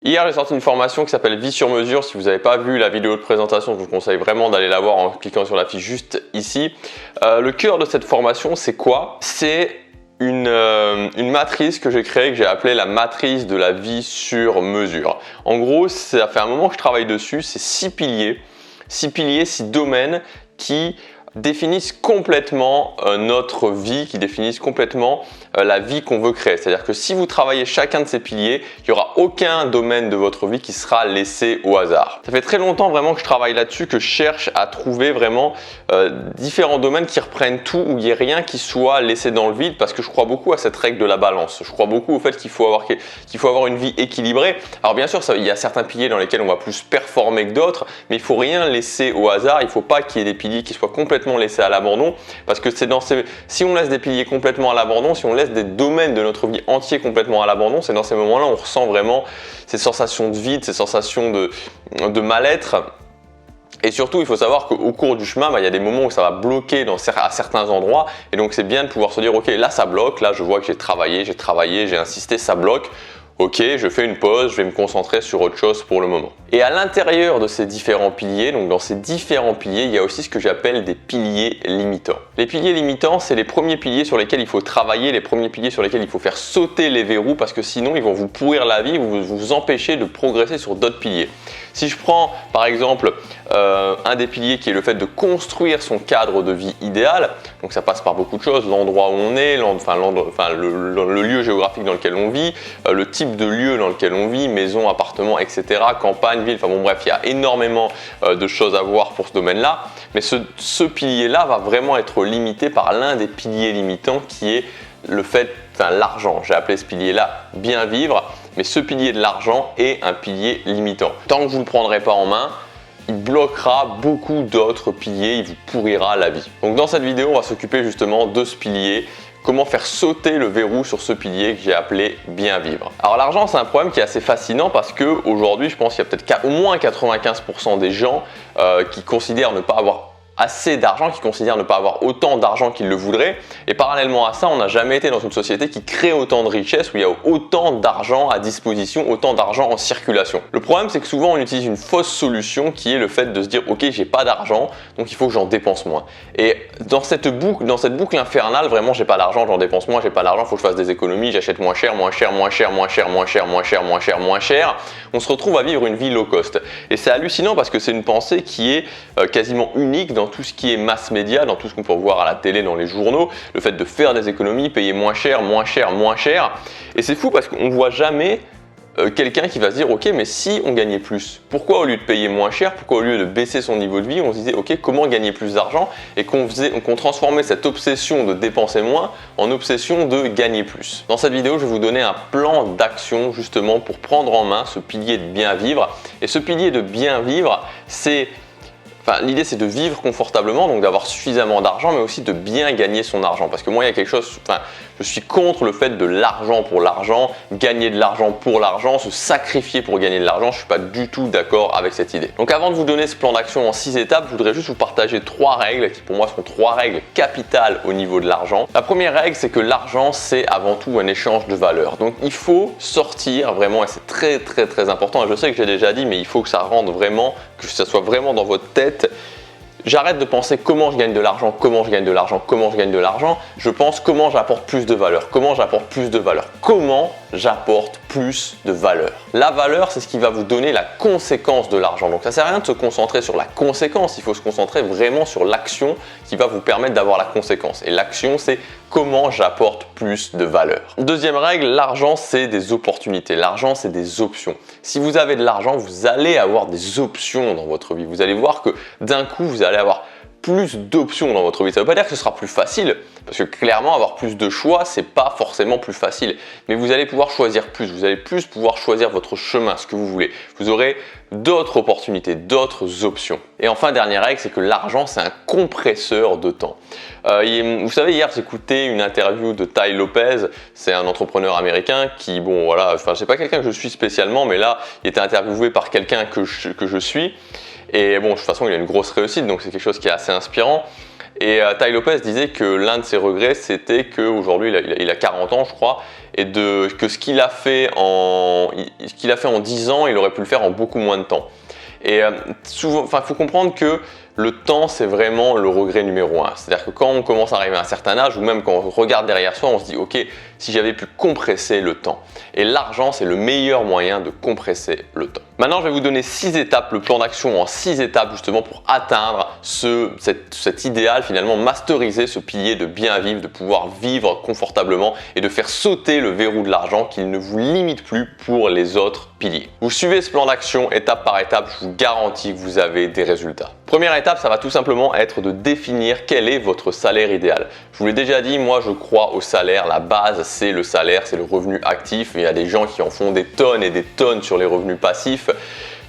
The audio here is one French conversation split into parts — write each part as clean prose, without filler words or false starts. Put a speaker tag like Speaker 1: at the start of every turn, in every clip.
Speaker 1: Hier, j'ai sorti une formation qui s'appelle Vie sur mesure. Si vous n'avez pas vu la vidéo de présentation, je vous conseille vraiment d'aller la voir en cliquant sur la fiche juste ici. Le cœur de cette formation, c'est quoi? C'est une matrice que j'ai créée, que j'ai appelée la matrice de la vie sur mesure. En gros, ça fait un moment que je travaille dessus. C'est 6 piliers, 6 domaines qui définissent complètement notre vie, qui définissent complètement la vie qu'on veut créer. C'est-à-dire que si vous travaillez chacun de ces piliers, il n'y aura aucun domaine de votre vie qui sera laissé au hasard. Ça fait très longtemps vraiment que je travaille là-dessus, que je cherche à trouver vraiment différents domaines qui reprennent tout, où il n'y ait rien qui soit laissé dans le vide, parce que je crois beaucoup à cette règle de la balance. Je crois beaucoup au fait qu'il faut avoir une vie équilibrée. Alors bien sûr, il y a certains piliers dans lesquels on va plus performer que d'autres, mais il ne faut rien laisser au hasard. Il ne faut pas qu'il y ait des piliers qui soient complètement laissés à l'abandon, parce que si on laisse des piliers complètement à l'abandon, si on laisse des domaines de notre vie entiers complètement à l'abandon, c'est dans ces moments-là où on ressent vraiment ces sensations de vide, ces sensations de mal-être. Et surtout, il faut savoir qu'au cours du chemin, il y a des moments où ça va bloquer à certains endroits, et donc c'est bien de pouvoir se dire ok, là ça bloque, là je vois que j'ai travaillé, j'ai insisté, ça bloque. Ok, je fais une pause, je vais me concentrer sur autre chose pour le moment. Et à l'intérieur de ces différents piliers, donc dans ces différents piliers, il y a aussi ce que j'appelle des piliers limitants. Les piliers limitants, c'est les premiers piliers sur lesquels il faut travailler, les premiers piliers sur lesquels il faut faire sauter les verrous, parce que sinon ils vont vous pourrir la vie, vous empêcher de progresser sur d'autres piliers. Si je prends par exemple un des piliers qui est le fait de construire son cadre de vie idéal, donc ça passe par beaucoup de choses, l'endroit où on est, le lieu géographique dans lequel on vit, le type de lieu dans lequel on vit, maison, appartement, etc., campagne, ville, enfin bon bref, il y a énormément de choses à voir pour ce domaine-là, mais ce pilier-là va vraiment être limité par l'un des piliers limitants qui est l'argent. J'ai appelé ce pilier-là bien vivre, mais ce pilier de l'argent est un pilier limitant. Tant que vous ne le prendrez pas en main, il bloquera beaucoup d'autres piliers, il vous pourrira la vie. Donc dans cette vidéo, on va s'occuper justement de ce pilier, comment faire sauter le verrou sur ce pilier que j'ai appelé bien vivre. Alors l'argent, c'est un problème qui est assez fascinant parce que aujourd'hui, je pense qu'il y a peut-être au moins 95% des gens qui considèrent ne pas avoir assez d'argent, qui considèrent ne pas avoir autant d'argent qu'ils le voudraient. Et parallèlement à ça, on n'a jamais été dans une société qui crée autant de richesses, où il y a autant d'argent à disposition, autant d'argent en circulation. Le problème, c'est que souvent, on utilise une fausse solution qui est le fait de se dire « Ok, j'ai pas d'argent, donc il faut que j'en dépense moins. » Et dans cette boucle infernale, vraiment, j'ai pas d'argent, j'en dépense moins, j'ai pas d'argent, il faut que je fasse des économies, j'achète moins cher, moins cher, moins cher, moins cher, moins cher, moins cher, moins cher, moins cher. On se retrouve à vivre une vie low cost. Et c'est hallucinant parce que c'est une pensée qui est quasiment unique dans tout ce qui est mass média, dans tout ce qu'on peut voir à la télé, dans les journaux, le fait de faire des économies, payer moins cher, moins cher, moins cher. Et c'est fou parce qu'on ne voit jamais quelqu'un qui va se dire ok, mais si on gagnait plus, pourquoi au lieu de payer moins cher, pourquoi au lieu de baisser son niveau de vie, on se disait ok, comment gagner plus d'argent, et qu'on transformait cette obsession de dépenser moins en obsession de gagner plus. Dans cette vidéo, je vais vous donner un plan d'action justement pour prendre en main ce pilier de bien vivre. Et ce pilier de bien vivre, l'idée c'est de vivre confortablement, donc d'avoir suffisamment d'argent, mais aussi de bien gagner son argent. Parce que moi, il y a quelque chose, je suis contre le fait de l'argent pour l'argent, gagner de l'argent pour l'argent, se sacrifier pour gagner de l'argent. Je ne suis pas du tout d'accord avec cette idée. Donc avant de vous donner ce plan d'action en 6 étapes, je voudrais juste vous partager 3 règles qui pour moi sont 3 règles capitales au niveau de l'argent. La première règle, c'est que l'argent, c'est avant tout un échange de valeurs. Donc il faut sortir vraiment, et c'est très très très important, et je sais que j'ai déjà dit, mais il faut que ça rentre vraiment, que ça soit vraiment dans votre tête. J'arrête de penser comment je gagne de l'argent, comment je gagne de l'argent, comment je gagne de l'argent. Je pense comment j'apporte plus de valeur, comment j'apporte plus de valeur, comment j'apporte plus de valeur. La valeur, c'est ce qui va vous donner la conséquence de l'argent. Donc ça ne sert à rien de se concentrer sur la conséquence, il faut se concentrer vraiment sur l'action qui va vous permettre d'avoir la conséquence. Et l'action, c'est comment j'apporte plus de valeur. Deuxième règle, l'argent, c'est des opportunités. L'argent, c'est des options. Si vous avez de l'argent, vous allez avoir des options dans votre vie. Vous allez voir que d'un coup, vous allez avoir plus d'options dans votre vie. Ça ne veut pas dire que ce sera plus facile, parce que clairement, avoir plus de choix, c'est pas forcément plus facile. Mais vous allez pouvoir choisir plus. Vous allez plus pouvoir choisir votre chemin, ce que vous voulez. Vous aurez d'autres opportunités, d'autres options. Et enfin, dernière règle, c'est que l'argent, c'est un compresseur de temps. Vous savez, hier, j'écoutais une interview de Tai Lopez. C'est un entrepreneur américain qui, c'est pas quelqu'un que je suis spécialement, mais là, il était interviewé par quelqu'un que je suis. Et bon, de toute façon, il a une grosse réussite, donc c'est quelque chose qui est assez inspirant. Et Tai Lopez disait que l'un de ses regrets, c'était qu'aujourd'hui, il a 40 ans, je crois, et que ce qu'il a fait en 10 ans, il aurait pu le faire en beaucoup moins de temps. Et souvent, il faut comprendre que le temps, c'est vraiment le regret numéro 1. C'est-à-dire que quand on commence à arriver à un certain âge, ou même quand on regarde derrière soi, on se dit « Ok, si j'avais pu compresser le temps ». Et l'argent, c'est le meilleur moyen de compresser le temps. Maintenant, je vais vous donner 6 étapes, le plan d'action en 6 étapes justement pour atteindre cet idéal, finalement masteriser ce pilier de bien vivre, de pouvoir vivre confortablement et de faire sauter le verrou de l'argent qu'il ne vous limite plus pour les autres piliers. Vous suivez ce plan d'action étape par étape, je vous garantis que vous avez des résultats. Première étape, ça va tout simplement être de définir quel est votre salaire idéal. Je vous l'ai déjà dit, moi je crois au salaire, la base c'est le salaire, c'est le revenu actif. Il y a des gens qui en font des tonnes et des tonnes sur les revenus passifs.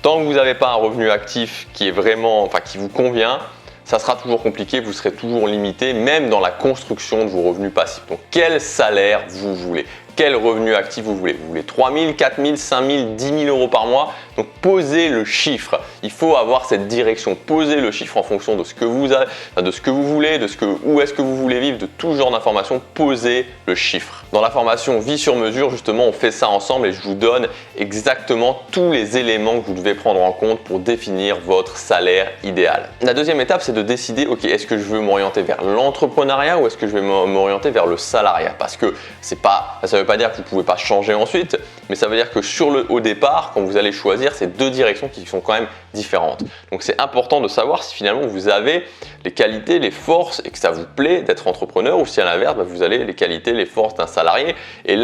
Speaker 1: Tant que vous n'avez pas un revenu actif qui est vraiment, qui vous convient, ça sera toujours compliqué, vous serez toujours limité, même dans la construction de vos revenus passifs. Donc quel salaire vous voulez ? Quel revenu actif vous voulez? Vous voulez 3 000, 4 000, 5 000, 10 000 euros par mois? Donc posez le chiffre. Il faut avoir cette direction. Posez le chiffre en fonction de ce que vous avez, de ce que vous voulez, où est-ce que vous voulez vivre, de tout genre d'informations. Posez le chiffre. Dans la formation Vie sur mesure, justement, on fait ça ensemble et je vous donne exactement tous les éléments que vous devez prendre en compte pour définir votre salaire idéal. La deuxième étape, c'est de décider, ok, est-ce que je veux m'orienter vers l'entrepreneuriat ou est-ce que je vais m'orienter vers le salariat? Parce que ça ne veut pas dire que vous ne pouvez pas changer ensuite, mais ça veut dire que au départ, quand vous allez choisir, c'est deux directions qui sont quand même différentes. Donc c'est important de savoir si finalement vous avez les qualités, les forces et que ça vous plaît d'être entrepreneur ou si à l'inverse, vous avez les qualités, les forces d'un salarié. Et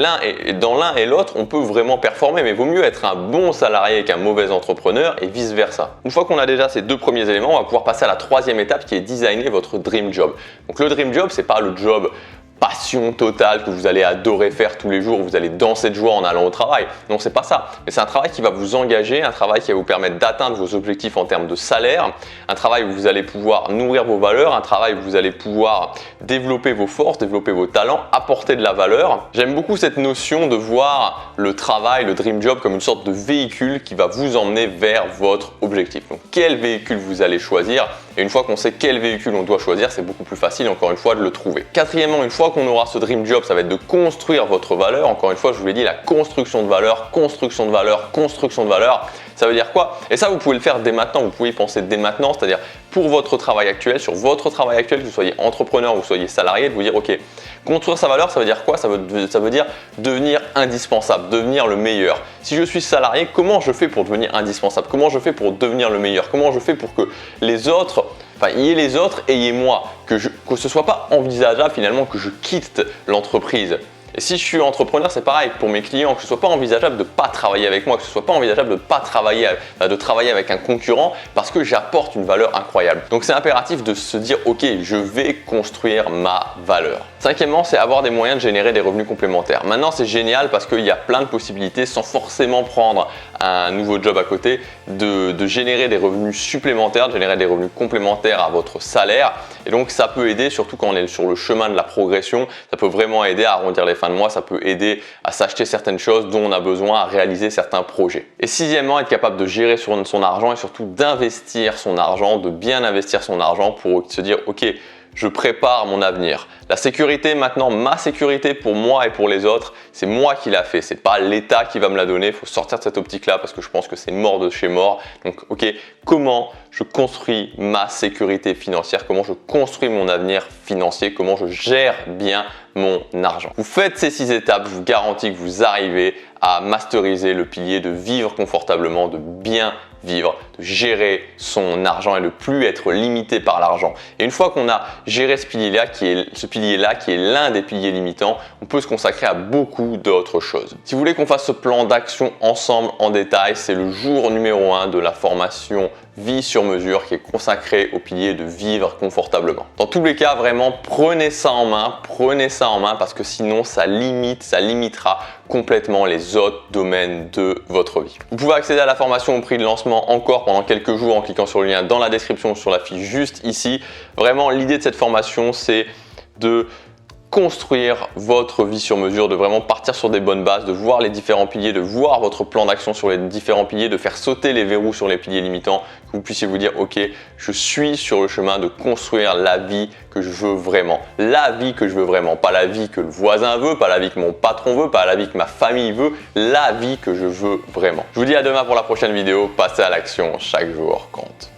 Speaker 1: dans l'un et l'autre, on peut vraiment performer, mais il vaut mieux être un bon salarié qu'un mauvais entrepreneur et vice versa. Une fois qu'on a déjà ces deux premiers éléments, on va pouvoir passer à la troisième étape qui est designer votre dream job. Donc le dream job, c'est pas le job passion totale que vous allez adorer faire tous les jours, vous allez danser de joie en allant au travail. Non, c'est pas ça. Mais c'est un travail qui va vous engager, un travail qui va vous permettre d'atteindre vos objectifs en termes de salaire, un travail où vous allez pouvoir nourrir vos valeurs, un travail où vous allez pouvoir développer vos forces, développer vos talents, apporter de la valeur. J'aime beaucoup cette notion de voir le travail, le dream job comme une sorte de véhicule qui va vous emmener vers votre objectif. Donc, quel véhicule vous allez choisir? Et une fois qu'on sait quel véhicule on doit choisir, c'est beaucoup plus facile, encore une fois, de le trouver. Quatrièmement, une fois qu'on aura ce dream job, ça va être de construire votre valeur. Encore une fois, je vous l'ai dit, la construction de valeur, construction de valeur, construction de valeur. Ça veut dire quoi? Et ça, vous pouvez le faire dès maintenant, vous pouvez y penser dès maintenant, c'est-à-dire pour votre travail actuel, sur votre travail actuel, que vous soyez entrepreneur ou que vous soyez salarié, de vous dire, ok, construire sa valeur, ça veut dire quoi? Ça veut dire devenir indispensable, devenir le meilleur. Si je suis salarié, comment je fais pour devenir indispensable? Comment je fais pour devenir le meilleur? Comment je fais pour que les autres, il y ait les autres et il y ait moi, que ce ne soit pas envisageable finalement que je quitte l'entreprise. Et si je suis entrepreneur, c'est pareil pour mes clients, que ce soit pas envisageable de ne pas travailler avec moi, que ce soit pas envisageable de pas travailler, de travailler avec un concurrent parce que j'apporte une valeur incroyable. Donc c'est impératif de se dire, ok, je vais construire ma valeur. Cinquièmement, c'est avoir des moyens de générer des revenus complémentaires. Maintenant, c'est génial parce qu'il y a plein de possibilités sans forcément prendre un nouveau job à côté, de générer des revenus supplémentaires, de générer des revenus complémentaires à votre salaire. Et donc ça peut aider, surtout quand on est sur le chemin de la progression, ça peut vraiment aider à arrondir les fins de mois, ça peut aider à s'acheter certaines choses dont on a besoin, à réaliser certains projets. Et sixièmement, être capable de gérer son argent et surtout d'investir son argent, de bien investir son argent pour se dire, ok, je prépare mon avenir. La sécurité maintenant, ma sécurité pour moi et pour les autres, c'est moi qui l'a fait. C'est pas l'État qui va me la donner. Il faut sortir de cette optique-là parce que je pense que c'est mort de chez mort. Donc, ok, comment je construis ma sécurité financière? Comment je construis mon avenir financier? Comment je gère bien mon argent? Vous faites ces 6 étapes, je vous garantis que vous arrivez à masteriser le pilier de vivre confortablement, de bien vivre, de gérer son argent et de plus être limité par l'argent. Et une fois qu'on a géré ce pilier-là, qui est l'un des piliers limitants, on peut se consacrer à beaucoup d'autres choses. Si vous voulez qu'on fasse ce plan d'action ensemble en détail, c'est le jour numéro 1 de la formation Vie sur mesure qui est consacrée au pilier de vivre confortablement. Dans tous les cas, vraiment, prenez ça en main parce que sinon ça limitera complètement les autres domaines de votre vie. Vous pouvez accéder à la formation au prix de lancement encore pendant quelques jours en cliquant sur le lien dans la description sur la fiche juste ici. Vraiment, l'idée de cette formation, c'est de construire votre vie sur mesure, de vraiment partir sur des bonnes bases, de voir les différents piliers, de voir votre plan d'action sur les différents piliers, de faire sauter les verrous sur les piliers limitants, que vous puissiez vous dire ok, je suis sur le chemin de construire la vie que je veux vraiment, la vie que je veux vraiment, pas la vie que le voisin veut, pas la vie que mon patron veut, pas la vie que ma famille veut, la vie que je veux vraiment. Je vous dis à demain pour la prochaine vidéo, passez à l'action, chaque jour compte.